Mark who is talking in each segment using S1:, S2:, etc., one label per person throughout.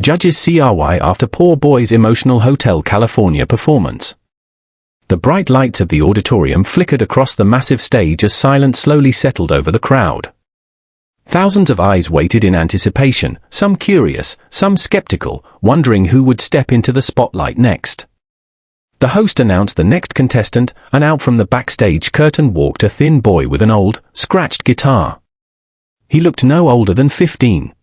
S1: Judges CRY after poor boy's emotional Hotel California performance. The bright lights of the auditorium flickered across the massive stage as silence slowly settled over the crowd. Thousands of eyes waited in anticipation, some curious, some skeptical, wondering who would step into the spotlight next. The host announced the next contestant, and out from the backstage curtain walked a thin boy with an old, scratched guitar. He looked no older than 15.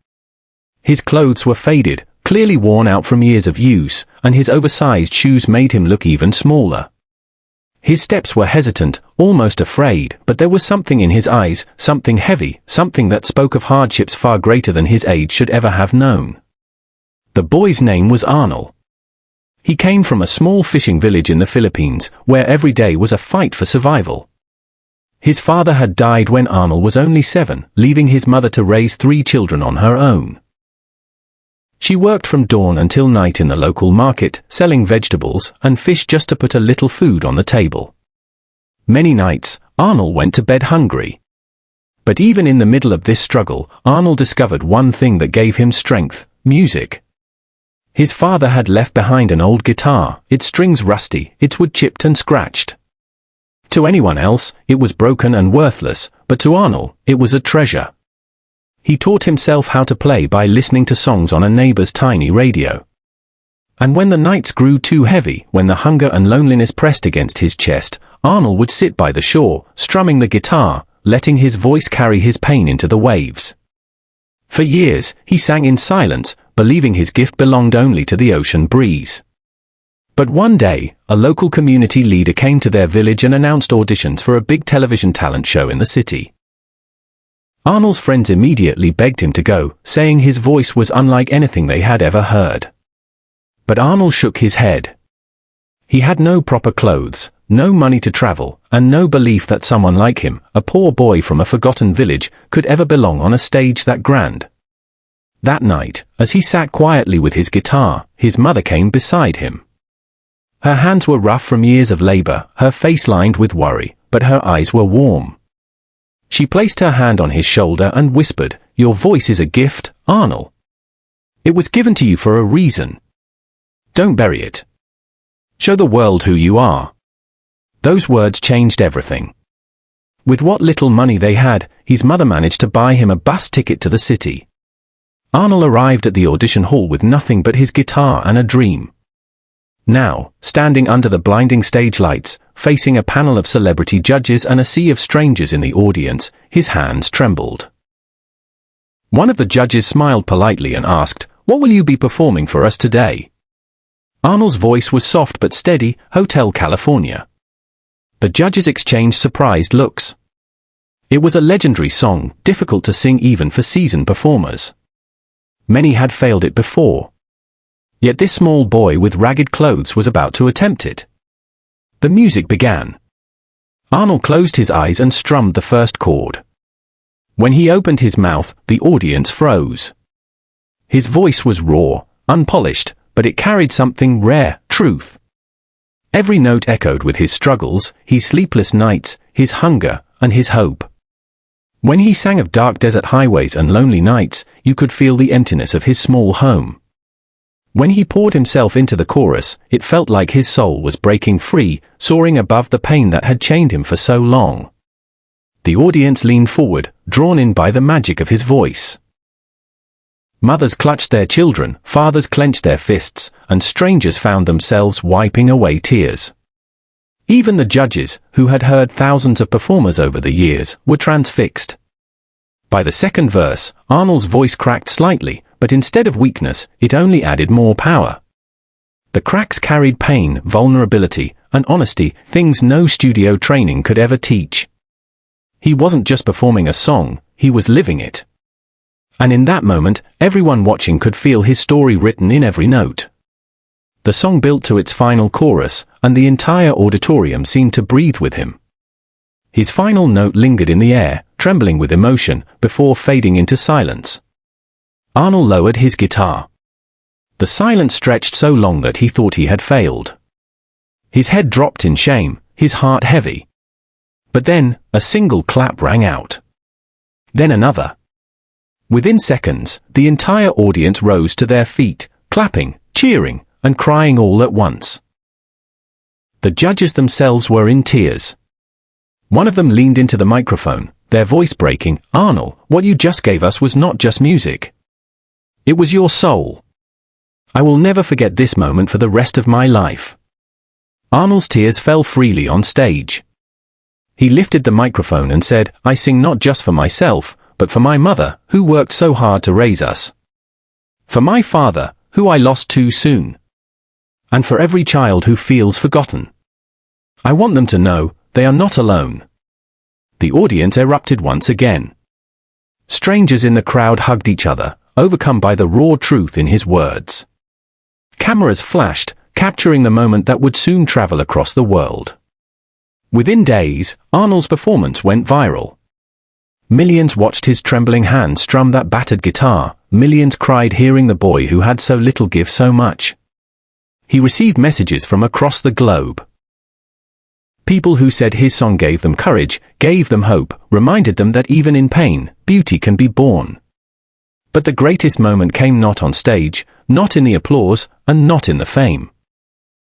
S1: His clothes were faded, clearly worn out from years of use, and his oversized shoes made him look even smaller. His steps were hesitant, almost afraid, but there was something in his eyes, something heavy, something that spoke of hardships far greater than his age should ever have known. The boy's name was Arnold. He came from a small fishing village in the Philippines, where every day was a fight for survival. His father had died when Arnold was only 7, leaving his mother to raise 3 children on her own. She worked from dawn until night in the local market, selling vegetables and fish just to put a little food on the table. Many nights, Arnold went to bed hungry. But even in the middle of this struggle, Arnold discovered one thing that gave him strength: music. His father had left behind an old guitar, its strings rusty, its wood chipped and scratched. To anyone else, it was broken and worthless, but to Arnold, it was a treasure. He taught himself how to play by listening to songs on a neighbor's tiny radio. And when the nights grew too heavy, when the hunger and loneliness pressed against his chest, Arnold would sit by the shore, strumming the guitar, letting his voice carry his pain into the waves. For years, he sang in silence, believing his gift belonged only to the ocean breeze. But one day, a local community leader came to their village and announced auditions for a big television talent show in the city. Arnold's friends immediately begged him to go, saying his voice was unlike anything they had ever heard. But Arnold shook his head. He had no proper clothes, no money to travel, and no belief that someone like him, a poor boy from a forgotten village, could ever belong on a stage that grand. That night, as he sat quietly with his guitar, his mother came beside him. Her hands were rough from years of labor, her face lined with worry, but her eyes were warm. She placed her hand on his shoulder and whispered, "Your voice is a gift, Arnold. It was given to you for a reason. Don't bury it. Show the world who you are." Those words changed everything. With what little money they had, his mother managed to buy him a bus ticket to the city. Arnold arrived at the audition hall with nothing but his guitar and a dream. Now, standing under the blinding stage lights, facing a panel of celebrity judges and a sea of strangers in the audience, his hands trembled. One of the judges smiled politely and asked, "What will you be performing for us today?" Arnold's voice was soft but steady, "Hotel California." The judges exchanged surprised looks. It was a legendary song, difficult to sing even for seasoned performers. Many had failed it before. Yet this small boy with ragged clothes was about to attempt it. The music began. Arnold closed his eyes and strummed the first chord. When he opened his mouth, the audience froze. His voice was raw, unpolished, but it carried something rare: truth. Every note echoed with his struggles, his sleepless nights, his hunger, and his hope. When he sang of dark desert highways and lonely nights, you could feel the emptiness of his small home. When he poured himself into the chorus, it felt like his soul was breaking free, soaring above the pain that had chained him for so long. The audience leaned forward, drawn in by the magic of his voice. Mothers clutched their children, fathers clenched their fists, and strangers found themselves wiping away tears. Even the judges, who had heard thousands of performers over the years, were transfixed. By the second verse, Arnold's voice cracked slightly, but instead of weakness, it only added more power. The cracks carried pain, vulnerability, and honesty, things no studio training could ever teach. He wasn't just performing a song, he was living it. And in that moment, everyone watching could feel his story written in every note. The song built to its final chorus, and the entire auditorium seemed to breathe with him. His final note lingered in the air, trembling with emotion, before fading into silence. Arnold lowered his guitar. The silence stretched so long that he thought he had failed. His head dropped in shame, his heart heavy. But then, a single clap rang out. Then another. Within seconds, the entire audience rose to their feet, clapping, cheering, and crying all at once. The judges themselves were in tears. One of them leaned into the microphone, their voice breaking. "Arnold, what you just gave us was not just music. It was your soul. I will never forget this moment for the rest of my life." Arnold's tears fell freely on stage. He lifted the microphone and said, "I sing not just for myself, but for my mother, who worked so hard to raise us. For my father, who I lost too soon. And for every child who feels forgotten. I want them to know they are not alone." The audience erupted once again. Strangers in the crowd hugged each other, overcome by the raw truth in his words. Cameras flashed, capturing the moment that would soon travel across the world. Within days, Arnold's performance went viral. Millions watched his trembling hand strum that battered guitar. Millions cried hearing the boy who had so little give so much. He received messages from across the globe. People who said his song gave them courage, gave them hope, reminded them that even in pain, beauty can be born. But the greatest moment came not on stage, not in the applause, and not in the fame.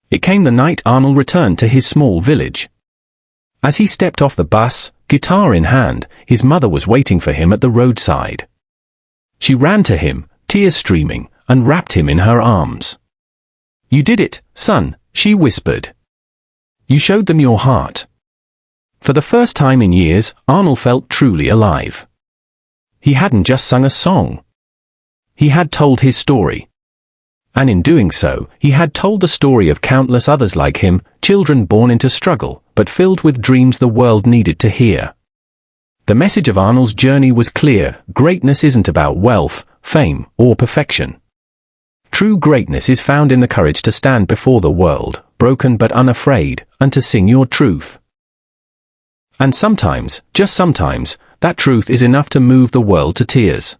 S1: It came the night Arnold returned to his small village. As he stepped off the bus, guitar in hand, his mother was waiting for him at the roadside. She ran to him, tears streaming, and wrapped him in her arms. "You did it, son," she whispered. "You showed them your heart." For the first time in years, Arnold felt truly alive. He hadn't just sung a song. He had told his story. And in doing so, he had told the story of countless others like him, children born into struggle, but filled with dreams the world needed to hear. The message of Arnold's journey was clear: greatness isn't about wealth, fame, or perfection. True greatness is found in the courage to stand before the world, broken but unafraid, and to sing your truth. And sometimes, just sometimes, that truth is enough to move the world to tears.